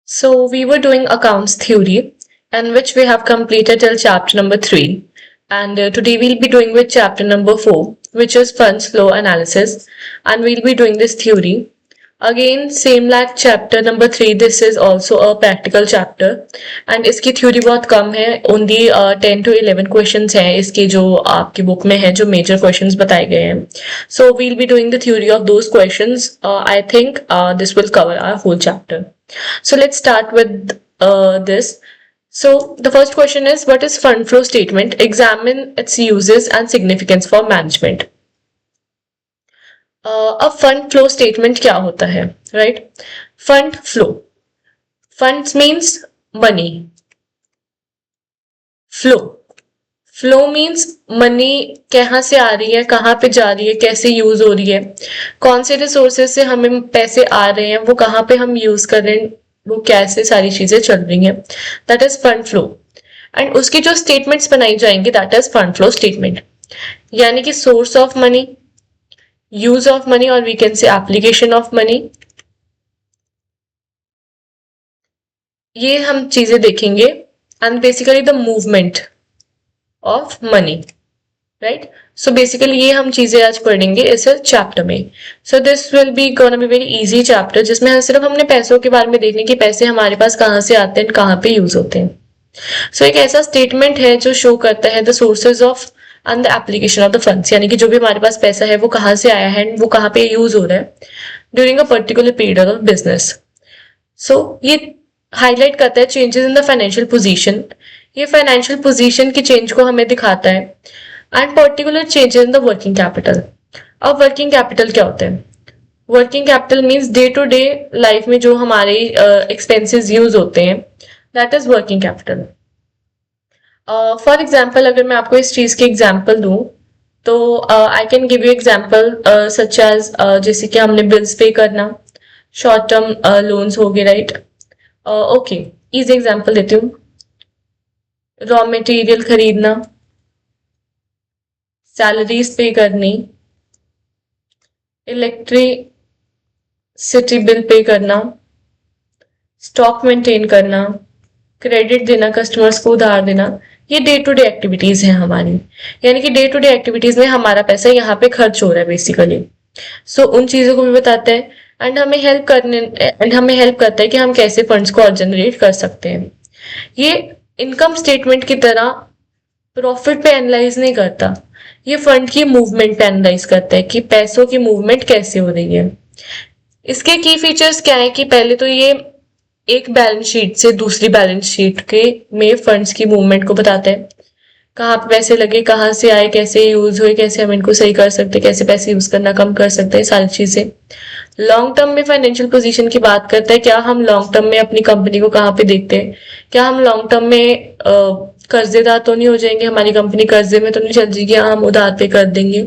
So we were doing accounts theory, and which we have completed till chapter number 3. And today we'll be doing with chapter number 4, which is funds flow analysis. And we'll be doing this theory. Again, same like chapter number 3, this is also a practical chapter. And इसकी theory बहुत कम है, only 10 to 11 questions हैं इसके जो आपकी book में है, जो major questions बताए गए हैं. So we'll be doing the theory of those questions. I think this will cover our whole chapter. So let's start with this. So the first question is, what is fund flow statement? Examine its uses and significance for management. अब fund flow statement क्या होता है, right? Fund flow, funds means money, flow, flow means money कहाँ से आ रही है, कहाँ पे जा रही है, कैसे यूज हो रही है, कौन से रिसोर्सेज से हमें पैसे आ रहे हैं, वो कहाँ पे हम यूज कर रहे हैं, वो कैसे सारी चीजें चल रही हैं, that is fund flow. And उसकी जो स्टेटमेंट्स बनाई जाएंगी, that is fund flow statement. यानी कि source of money, use of money, or we can say application of money. ये हम चीजें देखेंगे. and basically the movement of money, right? so basically ये हम चीजें आज पढ़ेंगे इस चैप्टर में. so this will be gonna be very easy chapter, जिसमें सिर्फ हमने पैसों के बारे में देखने कि पैसे हमारे पास कहाँ से आते हैं, कहाँ पे यूज होते हैं. so एक ऐसा स्टेटमेंट है जो शो करता है the sources of and the application of the funds, यानी कि जो भी हमारे पास पैसा है वो कहाँ से आया है, वो कहाँ पे यूज हो रहा है during a particular period of business. So ये हाईलाइट करता है changes in the financial position. ये फाइनेंशियल पोजीशन की चेंज को हमें दिखाता है. And particular changes in the working capital. अब वर्किंग कैपिटल क्या होता है? Working capital means day to day life में जो हमारे एक्सपेंसेस यूज होते हैं, that is working capital. For example अगर मैं आपको इस चीज की एग्जाम्पल दूं तो I can give you example such as जैसे कि हमने बिल्स पे करना, शॉर्ट टर्म लोन्स हो गए, राइट? ओके, इजी एग्जाम्पल देती हूँ. रॉ मटेरियल खरीदना, सैलरीज पे करनी, इलेक्ट्रिसिटी बिल पे करना, स्टॉक मेंटेन करना, क्रेडिट देना, कस्टमर्स को उधार देना. ये डे टू डे एक्टिविटीज हैं हमारी, यानी कि डे टू डे एक्टिविटीज में हमारा पैसा यहाँ पे खर्च हो रहा है बेसिकली. सो उन चीजों को भी बताते हैं. एंड हमें हेल्प करता है कि हम कैसे फंड्स को और जनरेट कर सकते हैं. ये इनकम स्टेटमेंट की तरह प्रॉफिट पे एनालाइज नहीं करता, ये फंड की मूवमेंट पे एनालाइज करता है कि पैसों की मूवमेंट कैसे हो रही है. इसके की फीचर्स क्या है कि पहले तो ये एक बैलेंस शीट से दूसरी बैलेंस शीट के में फंड्स की मूवमेंट को बताता है. कहाँ पे पैसे लगे, कहाँ से आए, कैसे यूज हुए, कैसे हम इनको सही कर सकते हैं, कैसे पैसे यूज करना कम कर सकते हैं, सारी चीजें. लॉन्ग टर्म में फाइनेंशियल पोजीशन की बात करता है. क्या हम लॉन्ग टर्म में अपनी कंपनी को कहाँ पे देखते हैं, क्या हम लॉन्ग टर्म में कर्जेदार तो नहीं हो जाएंगे, हमारी कंपनी कर्जे में तो नहीं चल जाएगी, हम उधार पे कर देंगे.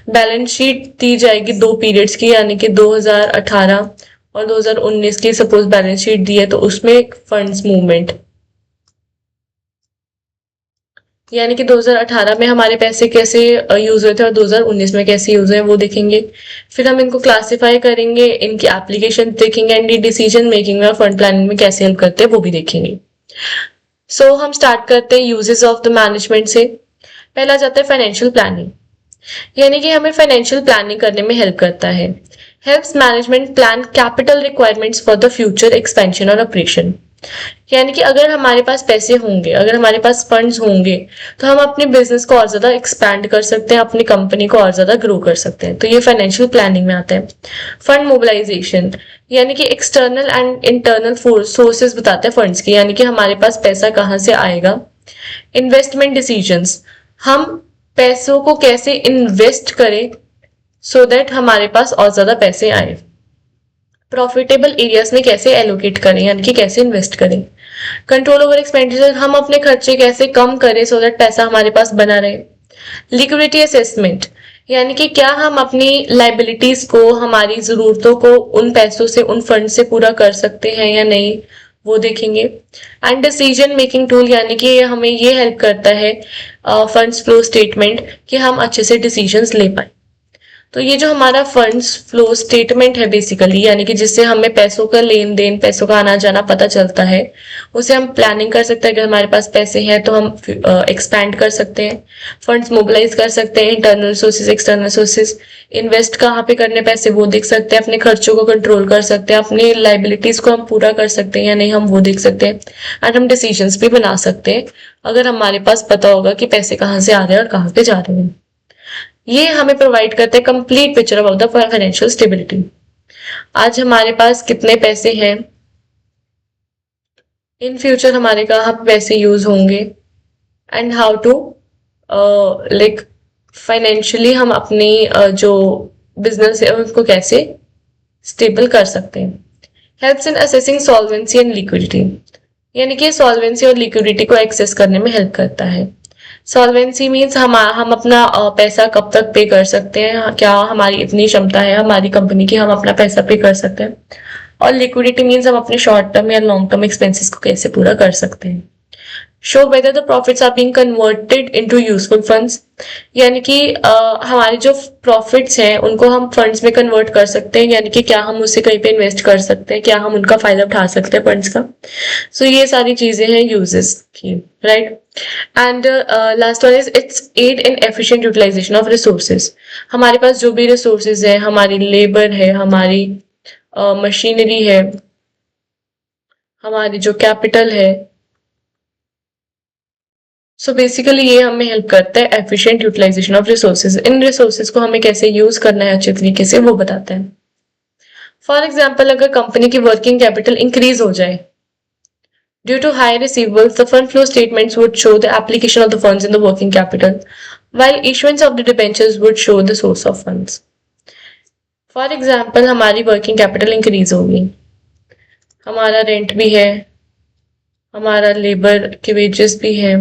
बैलेंस शीट दी जाएगी 2 पीरियड्स की, यानी कि 2018 और 2019 की सपोज बैलेंस शीट दी है, तो उसमें फंड्स मूवमेंट, यानी कि 2018 में हमारे पैसे कैसे यूज हुए थे और 2019 में कैसे यूज हुए वो देखेंगे. फिर हम इनको क्लासिफाई करेंगे, इनकी एप्लीकेशन देखेंगे, एंड डिसीजन मेकिंग में और फंड प्लानिंग में कैसे हेल्प करते हैं वो भी देखेंगे. सो हम स्टार्ट करते हैं यूजेस ऑफ द मैनेजमेंट से. पहला जाता है फाइनेंशियल प्लानिंग, यानी कि हमें फाइनेंशियल प्लानिंग करने में हेल्प करता है. Helps management plan capital requirements for the future expansion और ऑपरेशन. यानी कि अगर हमारे पास पैसे होंगे, अगर हमारे पास फंड्स होंगे, तो हम अपने बिजनेस को और ज्यादा एक्सपैंड कर सकते हैं, अपनी कंपनी को और ज्यादा ग्रो कर सकते हैं. तो ये फाइनेंशियल प्लानिंग में आता है. फंड मोबिलाइजेशन, यानी कि एक्सटर्नल एंड इंटरनल सोर्सेज बताते हैं फंड्स की, यानी कि हमारे पास पैसा कहाँ से आएगा. इन्वेस्टमेंट डिसीजंस, हम पैसों को कैसे इन्वेस्ट करें सो दैट हमारे पास और ज्यादा पैसे आए. प्रॉफिटेबल एरियाज में कैसे एलोकेट करें, यानी कि कैसे इन्वेस्ट करें. कंट्रोल ओवर एक्सपेंडिचर, हम अपने खर्चे कैसे कम करें सो दैट पैसा हमारे पास बना रहे. लिक्विडिटी असेसमेंट, यानी कि क्या हम अपनी लाइबिलिटीज को, हमारी जरूरतों को उन पैसों से, उन फंड से पूरा कर सकते हैं या नहीं, वो देखेंगे. एंड डिसीजन मेकिंग टूल, यानी कि हमें ये हेल्प करता है फंड्स फ्लो स्टेटमेंट कि हम अच्छे से डिसीजंस ले पाए. तो ये जो हमारा फंड्स फ्लो स्टेटमेंट है बेसिकली, यानी कि जिससे हमें पैसों का लेन देन, पैसों का आना जाना पता चलता है, उसे हम प्लानिंग कर सकते हैं। अगर हमारे पास पैसे हैं तो हम एक्सपैंड कर सकते हैं, फंड्स मोबिलाइज कर सकते हैं, internal sources, external sources, invest कहाँ पे करने पैसे वो देख सकते हैं, अपने खर्चों को कंट्रोल कर सकते हैं, अपनी लाइबिलिटीज को हम पूरा कर सकते हैं या नहीं हम वो देख सकते हैं, एंड हम डिसीजंस भी बना सकते हैं अगर हमारे पास पता होगा कि पैसे कहाँ से आ रहे हैं और कहाँ पे जा रहे हैं। ये हमें प्रोवाइड करते हैं complete picture about the financial stability. आज हमारे पास कितने पैसे हैं, इन फ्यूचर हमारे कहाँ पे पैसे यूज होंगे, and how to like financially हम अपनी जो बिजनेस है उसको कैसे स्टेबल कर सकते हैं। Helps in assessing solvency and liquidity, यानी कि सॉल्वेंसी और लिक्विडिटी को एक्सेस करने में हेल्प करता है। सॉल्वेंसी मीन्स हम अपना पैसा कब तक पे कर सकते हैं, क्या हमारी इतनी क्षमता है हमारी कंपनी की, हम अपना पैसा पे कर सकते हैं। और लिक्विडिटी मीन्स हम अपने शॉर्ट टर्म या लॉन्ग टर्म एक्सपेंसेस को कैसे पूरा कर सकते हैं। Show whether the profits are being converted into useful funds, यानी कि हमारे जो प्रॉफिट्स हैं उनको हम फंड्स में कन्वर्ट कर सकते हैं, यानी कि क्या हम उससे कहीं पे इन्वेस्ट कर सकते हैं, क्या हम उनका फायदा उठा सकते हैं फंड्स का। सो ये सारी चीजें हैं यूजेस की, right. And last one is its aid in efficient utilization of resources. हमारे पास जो भी रिसोर्सेज है, हमारी लेबर है, हमारी मशीनरी है, हमारी जो कैपिटल है, सो बेसिकली ये हमें हेल्प करता है एफिशिएंट यूटिलाइजेशन ऑफ रिसोर्सेज। इन रिसोर्सेज को हमें कैसे यूज करना है अच्छे तरीके से वो बताता है। फॉर एग्जाम्पल, अगर कंपनी की वर्किंग कैपिटल इंक्रीज हो जाए due to high receivables, the fund flow statements would show the application of the funds in the working capital, while issuance of the debentures would show the source of funds. For example, हमारी working capital increase होगी, हमारा rent भी है, हमारा labour के wages भी है,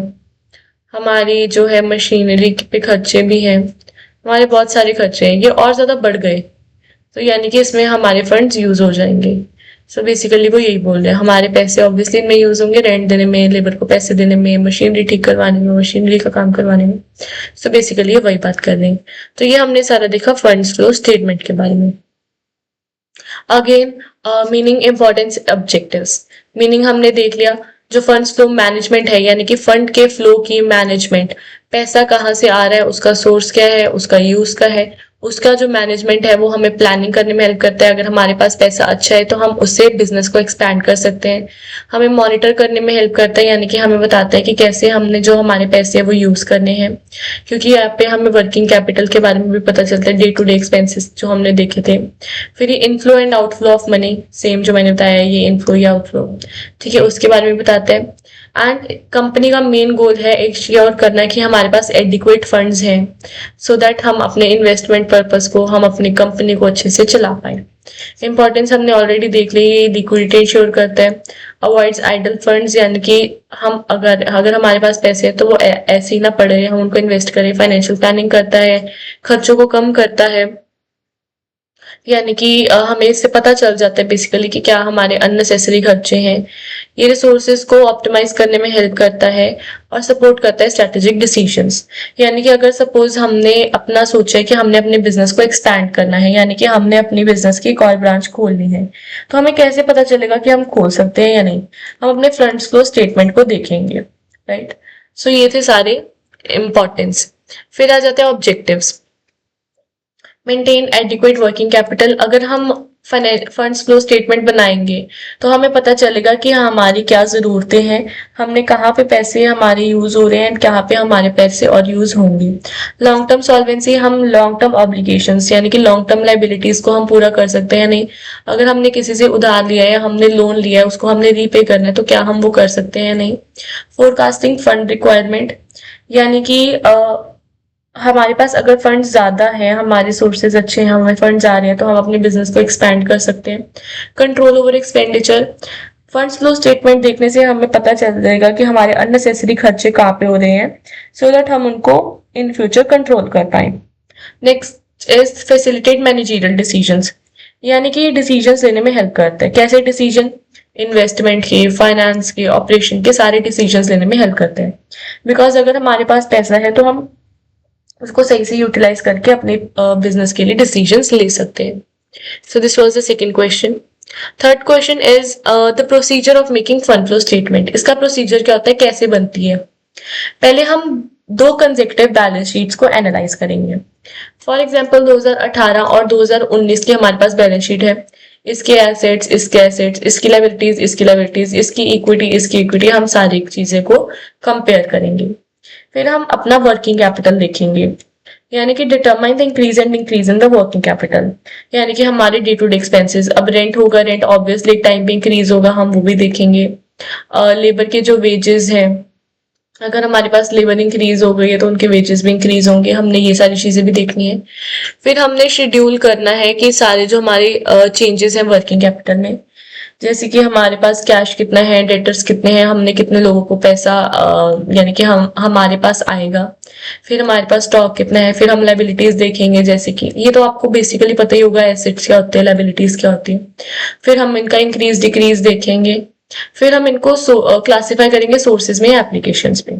हमारी जो है मशीनरी पे खर्चे भी हैं, हमारे बहुत सारे खर्चे हैं, ये और ज्यादा बढ़ गए तो यानी कि इसमें हमारे फंड्स यूज हो जाएंगे। सो बेसिकली वो यही बोल रहे हैं, हमारे पैसे ऑब्वियसली इनमें यूज होंगे, रेंट देने में, लेबर को पैसे देने में, मशीनरी ठीक करवाने में, मशीनरी का काम करवाने में। सो बेसिकली ये वही बात कर रहे हैं। तो ये हमने सारा देखा फंड्स फ्लो स्टेटमेंट के बारे में। Again meaning, importance, objectives. Meaning हमने देख लिया, जो फंड्स फ्लो मैनेजमेंट है यानी कि फंड के फ्लो की मैनेजमेंट, पैसा कहाँ से आ रहा है, उसका सोर्स क्या है, उसका यूज का है, उसका जो मैनेजमेंट है वो हमें प्लानिंग करने में हेल्प करता है। अगर हमारे पास पैसा अच्छा है तो हम उससे बिजनेस को एक्सपैंड कर सकते हैं। हमें मॉनिटर करने में हेल्प करता है, यानी कि हमें बताता है कि कैसे हमने जो हमारे पैसे है वो यूज करने हैं, क्योंकि यहाँ पे हमें वर्किंग कैपिटल के बारे में भी पता चलता है, डे टू डे एक्सपेंसेस जो हमने देखे थे। फिर ये inflow and outflow of money, same जो मैंने बताया ये इनफ्लो या आउटफ्लो, ठीक है, उसके बारे में बताते हैं। एंड कंपनी का मेन गोल है एक श्योर करना कि हमारे पास एडिक्वेट फंड्स हैं, सो दैट हम अपने इन्वेस्टमेंट पर्पस को, हम अपनी कंपनी को अच्छे से चला पाए। इंपॉर्टेंस हमने ऑलरेडी देख ली, ये लिक्विडिटी इंश्योर करता है, अवॉइड्स आइडल फंड्स, यानी कि हम अगर हमारे पास पैसे हैं तो वो ऐसे ही ना पड़े, हम उनको इन्वेस्ट करें। फाइनेंशियल प्लानिंग करता है, खर्चों को कम करता है, यानी कि हमें इससे पता चल जाता है बेसिकली कि क्या हमारे अननेसेसरी खर्चे हैं। ये रिसोर्सेज को ऑप्टिमाइज करने में हेल्प करता है और सपोर्ट करता है स्ट्रेटेजिक डिसीजंस। यानी कि अगर सपोज हमने अपना सोचा है कि हमने अपने बिजनेस को एक्सपैंड करना है, यानी कि हमने अपनी बिजनेस की एक और ब्रांच खोलनी है, तो हमें कैसे पता चलेगा कि हम खोल सकते हैं या नहीं, हम अपने फंड्स फ्लो स्टेटमेंट को देखेंगे, राइट। सो ये थे सारे इंपॉर्टेंस। फिर आ जाते हैं objectives. Maintain adequate working capital. अगर हम फंड्स फ्लो स्टेटमेंट बनाएंगे तो हमें पता चलेगा कि हमारी क्या जरूरतें हैं, हमने कहाँ पे पैसे हमारे यूज हो रहे हैं, कहाँ पे हमारे पैसे और यूज होंगे। लॉन्ग टर्म सॉल्वेंसी, हम लॉन्ग टर्म ऑब्लिगेशंस यानी कि लॉन्ग टर्म लाइबिलिटीज को हम पूरा कर सकते हैं या नहीं। अगर हमने किसी से उधार लिया है या हमने लोन लिया है, उसको हमने रीपे करना है, तो क्या हम वो कर सकते हैं या नहीं। फोरकास्टिंग फंड रिक्वायरमेंट, यानी कि हमारे पास अगर फंड्स ज्यादा हैं, हमारे सोर्सेज अच्छे हैं, हमें फंड्स आ रहे हैं, तो हम अपने बिजनेस को एक्सपैंड कर सकते हैं। Control over expenditure, funds flow statement देखने से हमें पता चल जाएगा कि हमारे अननेसेसरी खर्चे कहाँ पे हो रहे हैं, सो दैट हम उनको इन फ्यूचर कंट्रोल कर पाए। Next is facilitate managerial decisions, यानी कि डिसीजंस लेने में हेल्प करता है। कैसे डिसीजन, इन्वेस्टमेंट के, फाइनेंस के, ऑपरेशन के, सारे डिसीजंस लेने में हेल्प करते हैं। बिकॉज अगर हमारे पास पैसा है तो हम उसको सही से यूटिलाइज करके अपने बिजनेस के लिए डिसीजंस ले सकते हैं। So this was the second question. Third question is the procedure of making fund flow statement. इसका प्रोसीजर क्या होता है, कैसे बनती है। पहले हम दो कंसेक्यूटिव बैलेंस शीट्स को एनालाइज करेंगे। फॉर एग्जांपल 2018 और 2019 की हमारे पास बैलेंस शीट है। इसके एसेट्स, इसके एसेट्स, इसकी लायबिलिटीज, इसकी लायबिलिटीज, इसकी इक्विटी, इसकी इक्विटी, हम सारी चीजें को कंपेयर करेंगे। फिर हम अपना वर्किंग कैपिटल देखेंगे, यानी कि determine the increase and increase in the working capital, यानी कि हमारे डे टू डे एक्सपेंसेस। अब रेंट होगा, रेंट ऑब्वियसली एक टाइम पे इंक्रीज होगा, हम वो भी देखेंगे। लेबर के जो वेजेस हैं, अगर हमारे पास लेबर इंक्रीज हो गई है तो उनके वेजेस भी इंक्रीज होंगे, हमने ये सारी चीजें भी देखनी है। फिर हमने शेड्यूल करना है कि सारे जो हमारे चेंजेस हैं वर्किंग कैपिटल में, जैसे कि हमारे पास कैश कितना है, डेटर्स कितने हैं, हमने कितने लोगों को पैसा यानी कि हम हमारे पास आएगा। फिर हमारे पास स्टॉक कितना है। फिर हम लाइबिलिटीज देखेंगे, जैसे कि ये तो आपको बेसिकली पता ही होगा, एसेट्स क्या होते हैं, लाइबिलिटीज क्या होती है। फिर हम इनका इंक्रीज डिक्रीज देखेंगे। फिर हम इनको क्लासिफाई करेंगे सोर्सेज में, एप्लीकेशंस में।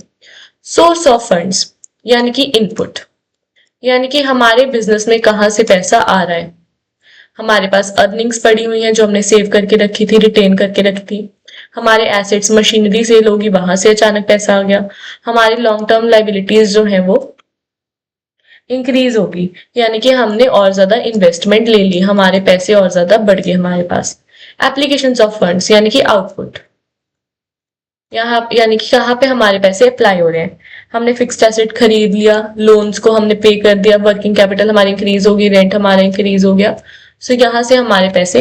सोर्स ऑफ फंड्स यानी कि इनपुट, यानी कि हमारे बिजनेस में कहाँ से पैसा आ रहा है। हमारे पास अर्निंग्स पड़ी हुई हैं जो हमने सेव करके रखी थी, रिटेन करके रखी थी। हमारे एसेट्स, मशीनरी सेल होगी, वहां से अचानक पैसा आ गया। हमारी लॉन्ग टर्म लाइबिलिटीज जो है वो इंक्रीज होगी, यानी कि हमने और ज्यादा इन्वेस्टमेंट ले ली, हमारे पैसे और ज्यादा बढ़ गए हमारे पास। एप्लीकेशंस ऑफ फंड्स यानी कि आउटपुट, यहाँ यानी कि कहाँ पे हमारे पैसे अप्लाई हो रहे हैं। हमने फिक्स्ड एसेट खरीद लिया, लोन्स को हमने पे कर दिया, वर्किंग कैपिटल हमारी इंक्रीज होगी, रेंट हमारा इंक्रीज हो गया। सो यहाँ से हमारे पैसे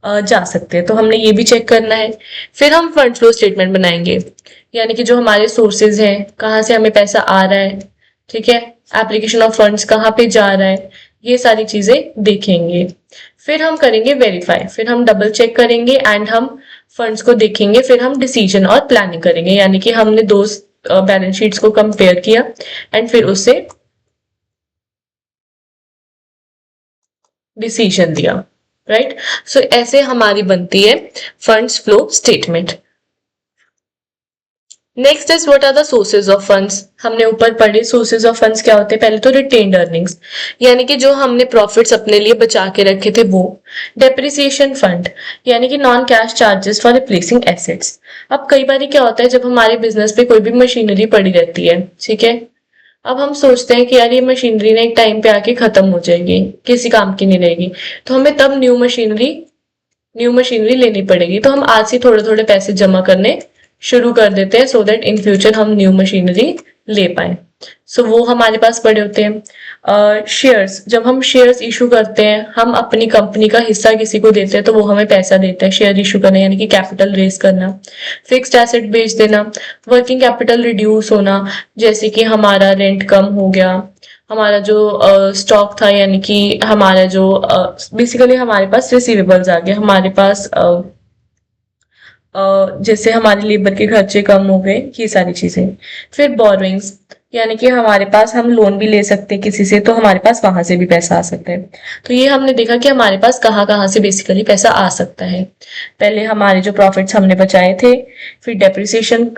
जा सकते हैं, तो हमने ये भी चेक करना है। फिर हम फंड फ्लो स्टेटमेंट बनाएंगे, यानी कि जो हमारे सोर्सेज हैं, कहाँ से हमें पैसा आ रहा है, ठीक है। एप्लीकेशन ऑफ फंड्स कहाँ पे जा रहा है, ये सारी चीजें देखेंगे। फिर हम करेंगे वेरीफाई, फिर हम डबल चेक करेंगे एंड हम फंड्स को देखेंगे। फिर हम डिसीजन और प्लानिंग करेंगे, यानी कि हमने दो बैलेंस शीट्स को कंपेयर किया एंड फिर उससे डिसीजन दिया, राइट। सो ऐसे हमारी बनती है funds flow statement. Next is what are the sources of funds. हमने ऊपर पढ़े सोर्सेज ऑफ फंड्स क्या होते हैं। पहले तो रिटेन्ड अर्निंग्स, यानी कि जो हमने प्रॉफिट्स अपने लिए बचा के रखे थे वो। डेप्रिसिएशन फंड, यानी कि non cash charges for replacing assets. अब कई बार क्या होता है, जब हमारे बिजनेस पे कोई भी मशीनरी पड़ी रहती है, ठीक है, अब हम सोचते हैं कि यार ये मशीनरी ना एक टाइम पे आके खत्म हो जाएगी, किसी काम की नहीं रहेगी, तो हमें तब न्यू मशीनरी लेनी पड़ेगी। तो हम आज से थोड़े थोड़े पैसे जमा करने शुरू कर देते हैं, सो दैट इन फ्यूचर हम न्यू मशीनरी ले पाए। सो वो हमारे पास पड़े होते हैं। शेयर्स, जब हम शेयर्स इशू करते हैं, हम अपनी कंपनी का हिस्सा किसी को देते हैं तो वो हमें पैसा देता है। शेयर इशू करना यानी कि कैपिटल रेज करना। फिक्स्ड एसेट बेच देना, वर्किंग कैपिटल रिड्यूस होना, जैसे कि हमारा रेंट कम हो गया, हमारा जो स्टॉक था, यानी कि हमारा जो बेसिकली हमारे पास रिसीवेबल्स आ गए, हमारे पास जैसे हमारे लेबर के खर्चे कम हो गए, ये सारी चीजें। फिर बोरोइंग्स, यानी कि हमारे पास हम लोन भी ले सकते हैं किसी से, तो हमारे पास वहां से भी पैसा आ सकता है। तो ये हमने देखा कि हमारे पास कहाँ कहाँ से बेसिकली पैसा आ सकता है। पहले हमारे जो प्रॉफिट्स हमने बचाए थे, फिर डेप्रिसिएशन,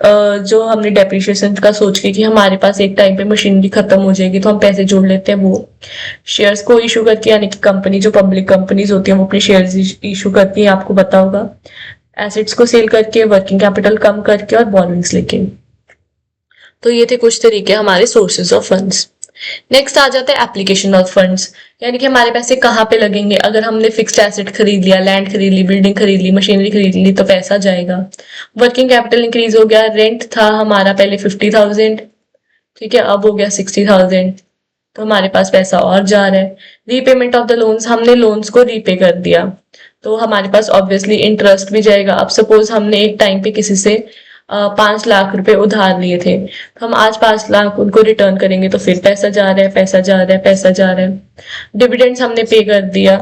जो हमने डेप्रिसिएशन का सोच के कि हमारे पास एक टाइम पे मशीनरी खत्म हो जाएगी तो हम पैसे जोड़ लेते हैं, वो। शेयर्स को इशू करके, यानी कि कंपनी, जो पब्लिक कंपनीज होती है वो अपने शेयर्स इशू करती है, आपको पता होगा। एसेट्स को सेल करके, वर्किंग कैपिटल कम करके और बोरोइंग्स लेके। तो ये थे कुछ तरीके हमारे सोर्सेज ऑफ फंड्स। नेक्स्ट आ जाता है एप्लीकेशन ऑफ फंड्स, यानी कि हमारे पैसे कहाँ पे लगेंगे। अगर हमने फिक्स्ड एसेट खरीद लिया, लैंड खरीद ली, बिल्डिंग खरीद ली, मशीनरी खरीद ली, तो पैसा जाएगा। वर्किंग कैपिटल इंक्रीज हो गया, रेंट था हमारा पहले 50,000, ठीक है, अब हो गया 60,000, तो हमारे पास पैसा और जा रहा है। रीपेमेंट ऑफ द लोन्स, हमने लोन्स को रीपे कर दिया, तो हमारे पास ऑब्वियसली इंटरेस्ट भी जाएगा। अब सपोज हमने एक टाइम पे किसी से 5 लाख रुपए उधार लिए थे, तो हम आज 5 लाख उनको रिटर्न करेंगे, तो फिर पैसा जा रहा है, पैसा जा रहा है, पैसा जा रहा है। डिविडेंड्स हमने पे कर दिया,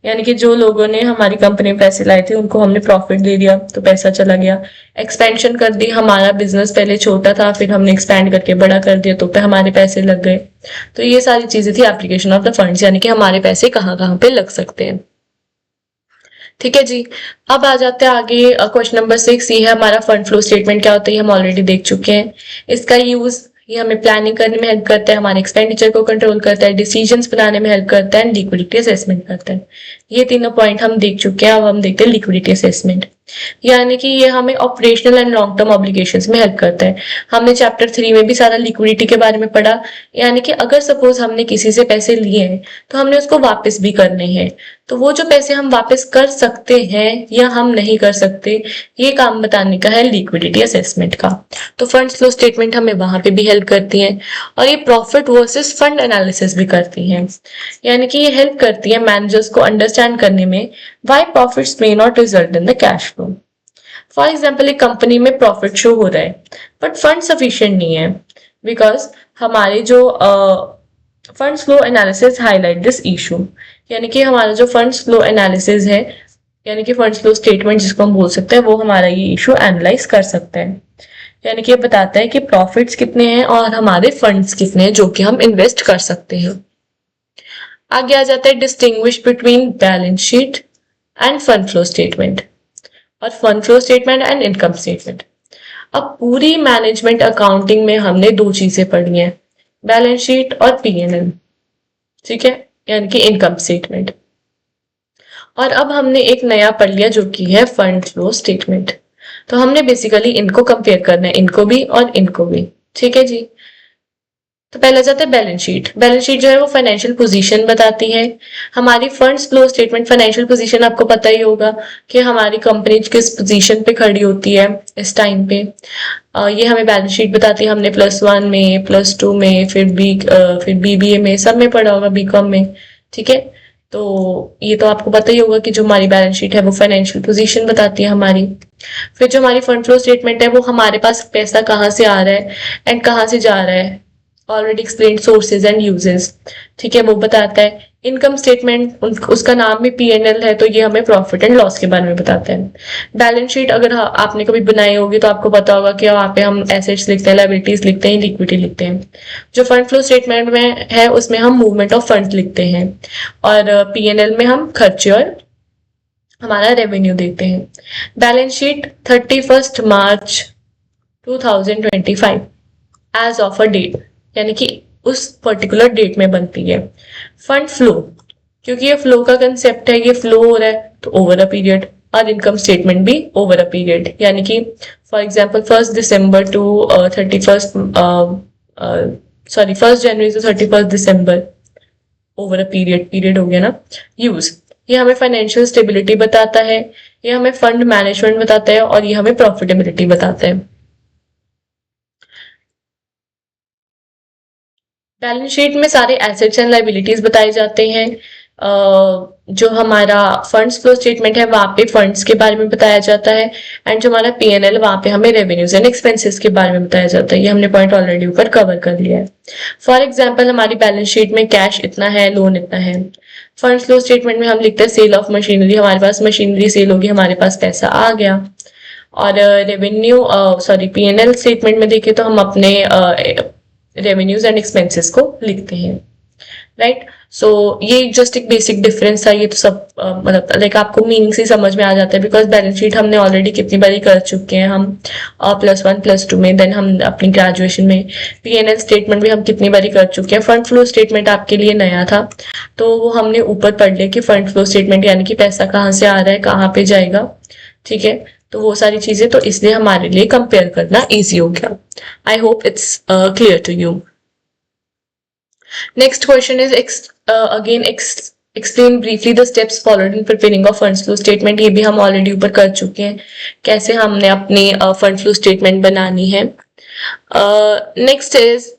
यानी कि जो लोगों ने हमारी कंपनी में पैसे लाए थे उनको हमने प्रॉफिट दे दिया, तो पैसा चला गया। एक्सपेंशन कर दी, हमारा बिजनेस पहले छोटा था, फिर हमने एक्सपेंड करके बड़ा कर दिया, तो पे हमारे पैसे लग गए। तो ये सारी चीजें थी एप्लीकेशन ऑफ द फंड्स, यानी कि हमारे पैसे कहाँ कहाँ पे लग सकते हैं। ठीक है जी। अब आ जाते हैं आगे क्वेश्चन नंबर 6। ये है हमारा फंड फ्लो स्टेटमेंट क्या होता है, हम ऑलरेडी देख चुके हैं। इसका यूज ये हमें प्लानिंग करने में हेल्प करता है, हमारे एक्सपेंडिचर को कंट्रोल करता है, डिसीजंस बनाने में हेल्प करता है एंड लिक्विडिटी असेसमेंट करता है। ये तीनों पॉइंट हम देख चुके हैं। अब हम देखते हैं लिक्विडिटी असेसमेंट, यानी कि ये हमें operational and long term obligations में हेल्प करता है। हमने चैप्टर 3 में भी सारा लिक्विडिटी के बारे में पढ़ा, यानी कि अगर सपोज हमने किसी से पैसे लिए हैं तो हमने उसको वापस भी करने हैं, तो वो जो पैसे हम वापस कर सकते हैं या हम नहीं कर सकते, ये काम बताने का है लिक्विडिटी असेसमेंट का। तो फंड फ्लो स्टेटमेंट हमें वहां पे भी हेल्प करती है, और ये प्रॉफिट वर्सेस फंड एनालिसिस भी करती हैं, यानी कि ये हेल्प करती है मैनेजर्स को अंडरस्टैंड करने में why profits may not result in the cash flow. For example, एक कंपनी में प्रॉफिट शो हो रहा है बट फंड सफिशिएंट नहीं है, बिकॉज हमारे जो fund flow analysis highlight this issue, यानी कि हमारा जो फंड फ्लो एनालिसिस है, यानी कि फंड फ्लो स्टेटमेंट जिसको हम बोल सकते हैं, वो हमारा ये इशू एनालाइज कर सकता है। यानी कि ये बताता है कि प्रॉफिट्स कितने हैं और हमारे फंड्स कितने हैं जो कि हम इन्वेस्ट कर सकते हैं। आगे आ जाता है distinguish between balance sheet and fund flow statement, और fund flow statement and income statement. अब पूरी मैनेजमेंट अकाउंटिंग में हमने दो चीजें पढ़ी हैं, बैलेंस शीट और पीएनएल, ठीक है, यानी कि इनकम स्टेटमेंट। और अब हमने एक नया पढ़ लिया जो कि है फंड फ्लो स्टेटमेंट। तो हमने बेसिकली इनको कंपेयर करना है, इनको भी और इनको भी, ठीक है जी। तो पहला जाता है बैलेंस शीट। बैलेंस शीट जो है वो फाइनेंशियल पोजीशन बताती है। हमारी funds flow statement, financial position आपको पता ही होगा कि हमारी कंपनी किस पोजीशन पे खड़ी होती है इस टाइम पे। ये हमें बैलेंस शीट बताती है। हमने +1 में, +2 में, फिर बीबीए में, सब में पढ़ा होगा, बीकॉम में, ठीक है। तो ये तो आपको पता ही होगा कि जो हमारी बैलेंस शीट है वो फाइनेंशियल पोजीशन बताती है हमारी। फिर जो हमारी फंड फ्लो स्टेटमेंट है वो हमारे पास पैसा कहाँ से आ रहा है एंड कहाँ से जा रहा है, already explain sources and uses, ठीक है, वो बताता है। इनकम स्टेटमेंट उसका नाम भी पीएनएल है, तो ये हमें प्रॉफिट एंड लॉस के बारे में बताता है। बैलेंस शीट अगर आपने कभी बनाई होगी तो आपको पता होगा कि वहाँ पे हम एसेट्स लिखते हैं, लायबिलिटीज लिखते हैं, लिक्विडिटी लिखते हैं। जो फंड फ्लो स्टेटमेंट में है उसमें हम मूवमेंट ऑफ फंड लिखते हैं, और पीएनएल में हम खर्चे और हमारा रेवेन्यू देते हैं। Balance sheet 31 March 2025 as of a date, यानी कि उस पर्टिकुलर डेट में बनती है। फंड फ्लो, क्योंकि ये फ्लो का कंसेप्ट है, ये फ्लो हो रहा है तो ओवर अ पीरियड, और इनकम स्टेटमेंट भी ओवर अ पीरियड, यानी कि फॉर एग्जांपल 1 दिसंबर टू 1 जनवरी टू 31 दिसंबर, ओवर अ पीरियड हो गया ना यूज। ये हमें फाइनेंशियल स्टेबिलिटी बताता है, ये हमें फंड मैनेजमेंट बताता है, और ये हमें प्रॉफिटेबिलिटी बताता है। बैलेंस शीट में सारे एसेट्स एंड लाइबिलिटीज बताए जाते हैं। जो हमारा फंड्स फ्लो स्टेटमेंट है वहां पे फंड्स के बारे में बताया जाता है, एंड जो हमारा पीएनएल वहां पे हमें रेवेन्यूज एंड एक्सपेंसेस के बारे में बताया जाता है। ये हमने पॉइंट ऑलरेडी ऊपर कवर कर लिया है। फॉर एग्जाम्पल, हमारी बैलेंस शीट में कैश इतना है, लोन इतना है। फंड्स फ्लो स्टेटमेंट में हम लिखते हैं सेल ऑफ मशीनरी, हमारे पास मशीनरी सेल होगी, हमारे पास पैसा आ गया। और पीएनएल स्टेटमेंट में देखें तो हम अपने रेवेन्यूज एंड एक्सपेंसेस को लिखते हैं, राइट। सो ये जस्ट एक बेसिक डिफरेंस था। ये तो सब मतलब लाइक आपको मीनिंग से समझ में आ जाता है, बिकॉज बैलेंस शीट हमने ऑलरेडी कितनी बारी कर चुके हैं हम, +1 +2 में, देन हम अपनी ग्रेजुएशन में। पीएनएल स्टेटमेंट भी हम कितनी बारी कर चुके हैं। फंड फ्लो स्टेटमेंट आपके लिए नया था, तो वो हमने ऊपर पढ़ लिया कि फंड फ्लो स्टेटमेंट यानी कि पैसा कहाँ से आ रहा है, कहाँ पे जाएगा, ठीक है। तो वो सारी चीजें, तो इसलिए हमारे लिए कंपेयर करना इजी हो गया। I hope it's clear to you. Next question is explain briefly the steps followed in preparing a funds flow statement। ये भी हम ऑलरेडी ऊपर कर चुके हैं, कैसे हमने अपनी फंड फ्लो स्टेटमेंट बनानी है। Next is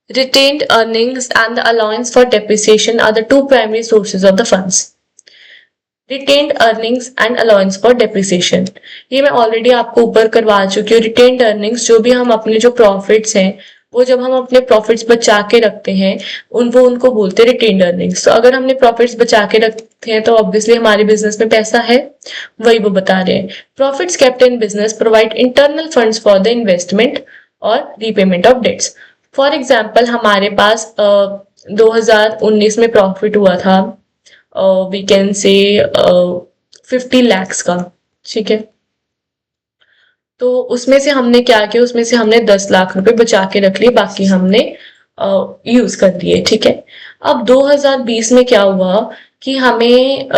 retained earnings and the allowance for depreciation are the two primary sources of the funds। Retained earnings and allowance for depreciation, ये मैं ऑलरेडी आपको ऊपर करवा चुकी हूँ। रिटेन्ड अर्निंग्स जो भी हम अपने जो प्रॉफिट्स हैं, वो जब हम अपने प्रॉफिट्स बचा के रखते हैं उनको बोलते हैं रिटेन्ड अर्निंग्स। तो अगर हमने प्रॉफिट्स बचा के रखते हैं तो ऑब्वियसली हमारे बिजनेस में पैसा है, वही वो बता रहे हैं। Profits kept in business provide internal funds for the investment और repayment of debts. For example, हमारे पास 2019 में प्रॉफिट हुआ था, वी कैन से 50 lakhs का, ठीक है। तो उसमें से हमने क्या किया, उसमें से हमने 10 लाख रुपए बचा के रख लिए, बाकी हमने यूज कर दिए। ठीक है। अब 2020 में क्या हुआ कि हमें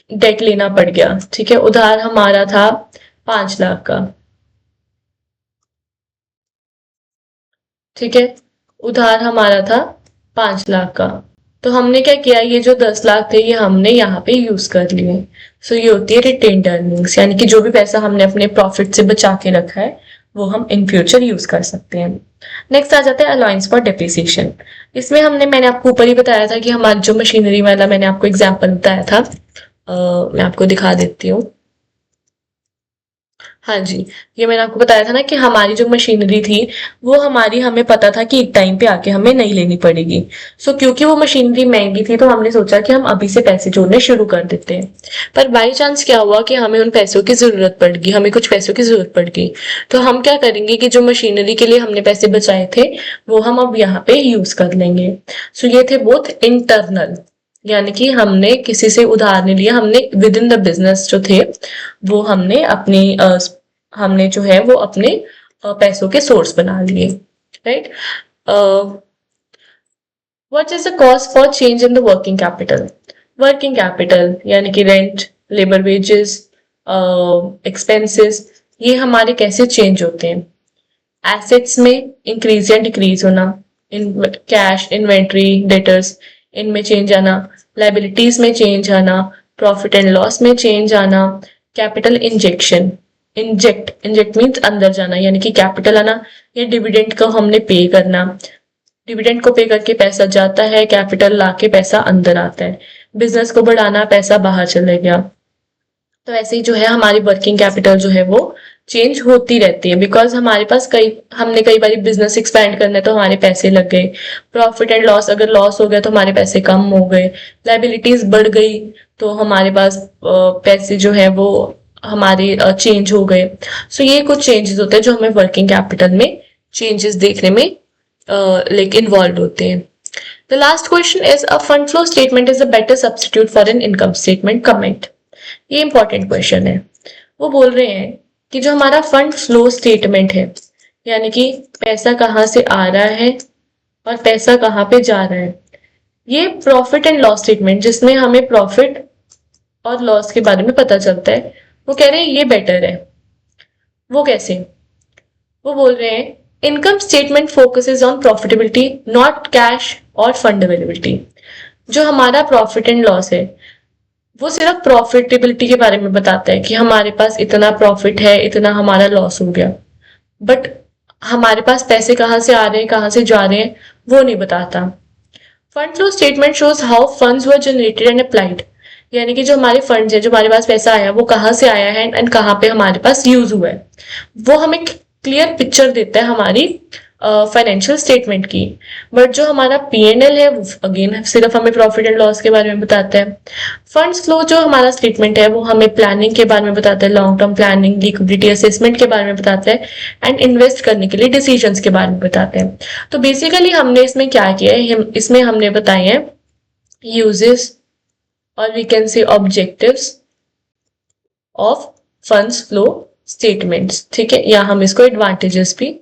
डेट लेना पड़ गया। ठीक है। उधार हमारा था 5 लाख का। ठीक है। उधार हमारा था 5 लाख का। तो हमने क्या किया, ये जो 10 लाख थे ये हमने यहाँ पे यूज कर लिए। सो ये होती है रिटेन्ड अर्निंग्स, यानी कि जो भी पैसा हमने अपने प्रॉफिट से बचा के रखा है वो हम इन फ्यूचर यूज कर सकते हैं। नेक्स्ट आ जाता है अलाउंस फॉर डेप्रिसिएशन। इसमें मैंने आपको ऊपर ही बताया था कि हमारी जो मशीनरी वाला मैंने आपको एग्जाम्पल बताया था, मैं आपको दिखा देती हूँ। हाँ जी, ये मैंने आपको बताया था ना कि हमारी जो मशीनरी थी वो हमें पता था कि एक टाइम पे आके हमें नहीं लेनी पड़ेगी। क्योंकि वो मशीनरी महंगी थी तो हमने सोचा कि हम अभी से पैसे जोड़ने शुरू कर देते हैं। पर बाई चांस क्या हुआ कि हमें उन पैसों की जरूरत पड़ गई, हमें कुछ पैसों की जरूरत पड़ गई। तो हम क्या करेंगे कि जो मशीनरी के लिए हमने पैसे बचाए थे वो हम अब यहाँ पे यूज कर लेंगे। ये थे बोथ इंटरनल, यानी कि हमने किसी से उधार नहीं लिया, हमने विद इन द बिजनेस जो थे वो हमने जो है वो अपने पैसों के सोर्स बना लिए। Right. What is the cost for change in the working capital? Working capital यानी कि रेंट, लेबर वेजेस, एक्सपेंसेस, ये हमारे कैसे चेंज होते हैं? एसेट्स में इंक्रीज या डिक्रीज होना, इन कैश, इन्वेंट्री, डेटर्स, इनमें चेंज आना, लाइबिलिटीज में चेंज आना, प्रॉफिट एंड लॉस में चेंज आना, कैपिटल इंजेक्शन, इंजेक्ट मीन्स अंदर जाना, यानी कि कैपिटल आना, या डिविडेंड को हमने पे करना, डिविडेंड को पे करके पैसा जाता है, कैपिटल लाके पैसा अंदर आता है, बिजनेस को बढ़ाना, पैसा बाहर चले गया। तो ऐसे ही जो है हमारी वर्किंग कैपिटल जो है वो चेंज होती रहती है, बिकॉज हमारे पास हमने कई बार बिजनेस एक्सपैंड करना है तो हमारे पैसे लग गए, प्रॉफिट एंड लॉस अगर लॉस हो गया तो हमारे पैसे कम हो गए, लाइबिलिटीज बढ़ गई तो हमारे पास पैसे जो है वो हमारे चेंज हो गए। ये कुछ चेंजेस होते हैं जो हमें वर्किंग कैपिटल में चेंजेस देखने में लाइक इन्वॉल्व होते हैं। The last question is a fund flow statement is a better substitute for an income statement, comment. ये इंपॉर्टेंट क्वेश्चन है। वो बोल रहे हैं कि जो हमारा फंड फ्लो स्टेटमेंट है, यानी कि पैसा कहाँ से आ रहा है और पैसा कहाँ पे जा रहा है, ये प्रॉफिट एंड लॉस स्टेटमेंट जिसमें हमें प्रॉफिट और लॉस के बारे में पता चलता है, वो कह रहे हैं ये बेटर है। वो कैसे? वो बोल रहे हैं income statement focuses on profitability not cash और फंड अवेलेबिलिटी। जो हमारा प्रॉफिट एंड लॉस है वो सिर्फ प्रॉफिटेबिलिटी के बारे में बताता है कि हमारे पास इतना प्रॉफिट है, इतना हमारा लॉस हो गया, बट हमारे पास पैसे कहाँ से आ रहे हैं, कहाँ से जा रहे हैं, वो नहीं बताता। Fund flow statement shows how funds were generated and applied, यानी कि जो हमारे फंड्स है, जो हमारे पास पैसा आया वो कहाँ से आया है एंड कहाँ पे हमारे पास यूज हुआ है, वो हमें क्लियर पिक्चर देता है हमारी फाइनेंशियल स्टेटमेंट की। बट जो हमारा P&L है वो अगेन सिर्फ हमें प्रॉफिट एंड लॉस के बारे में बताता है। फंड्स फ्लो जो हमारा स्टेटमेंट है वो हमें प्लानिंग के बारे में बताता है, long term planning, liquidity assessment के बारे में बताता है एंड इन्वेस्ट करने के लिए डिसीजंस के बारे में बताते हैं। तो बेसिकली हमने इसमें क्या किया है, इसमें हमने बताए हैं यूजेस और we can say objectives of funds flow statements. ठीक है, या हम इसको एडवांटेजेस भी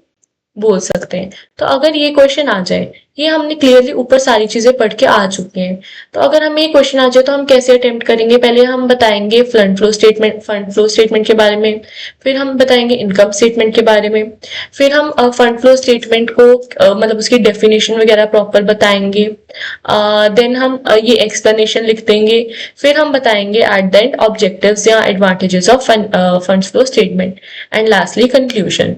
बोल सकते हैं। तो अगर ये क्वेश्चन आ जाए, ये हमने क्लियरली ऊपर सारी चीजें पढ़ के आ चुके हैं, तो अगर हमें ये क्वेश्चन आ जाए तो हम कैसे अटेम्प्ट करेंगे? पहले हम बताएंगे फंड फ्लो स्टेटमेंट के बारे में, फिर हम बताएंगे इनकम स्टेटमेंट के बारे में, फिर हम फंड फ्लो स्टेटमेंट को मतलब उसकी डेफिनेशन वगैरह प्रॉपर बताएंगे, देन हम ये एक्सप्लेनेशन लिख देंगे, फिर हम बताएंगे एट द एंड ऑब्जेक्टिव्स या advantages of fund flow statement and lastly conclusion.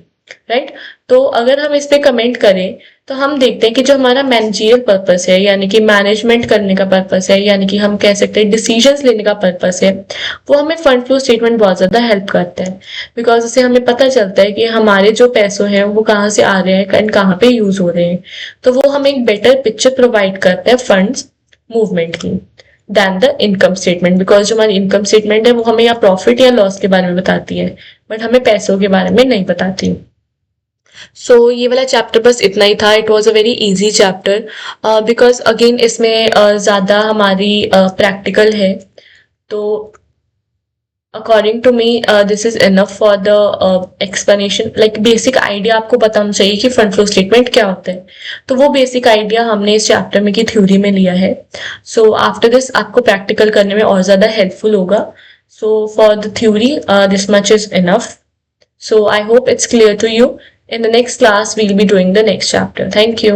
Right. तो अगर हम इस पे कमेंट करें तो हम देखते हैं कि जो हमारा मैनेजरियल पर्पस है, यानी कि मैनेजमेंट करने का पर्पस है, यानी कि हम कह सकते हैं डिसीजंस लेने का पर्पस है, वो हमें फंड फ्लो स्टेटमेंट बहुत ज्यादा हेल्प करता है। बिकॉज उससे हमें पता चलता है कि हमारे जो पैसों हैं वो कहाँ से आ रहे हैं एंड कहाँ पे यूज हो रहे हैं। तो वो हमें एक बेटर पिक्चर प्रोवाइड करता है फंड्स मूवमेंट की than the income statement, because जो हमारी इनकम स्टेटमेंट है वो हमें या प्रॉफिट या लॉस के बारे में बताती है, बट हमें पैसों के बारे में नहीं बताती। ये वाला चैप्टर बस इतना ही था। It was a very easy chapter because again इसमें ज़्यादा हमारी प्रैक्टिकल है, तो according to me this is enough for the explanation, like basic idea आपको पता होना चाहिए कि फंड फ्लो स्टेटमेंट क्या होता है। तो वो बेसिक आइडिया हमने इस चैप्टर में की थ्योरी में लिया है। सो आफ्टर दिस आपको प्रैक्टिकल करने में और ज्यादा हेल्पफुल होगा। So for the theory this much is enough. So I hope it's clear to you. In the next class, we'll be doing the next chapter. Thank you.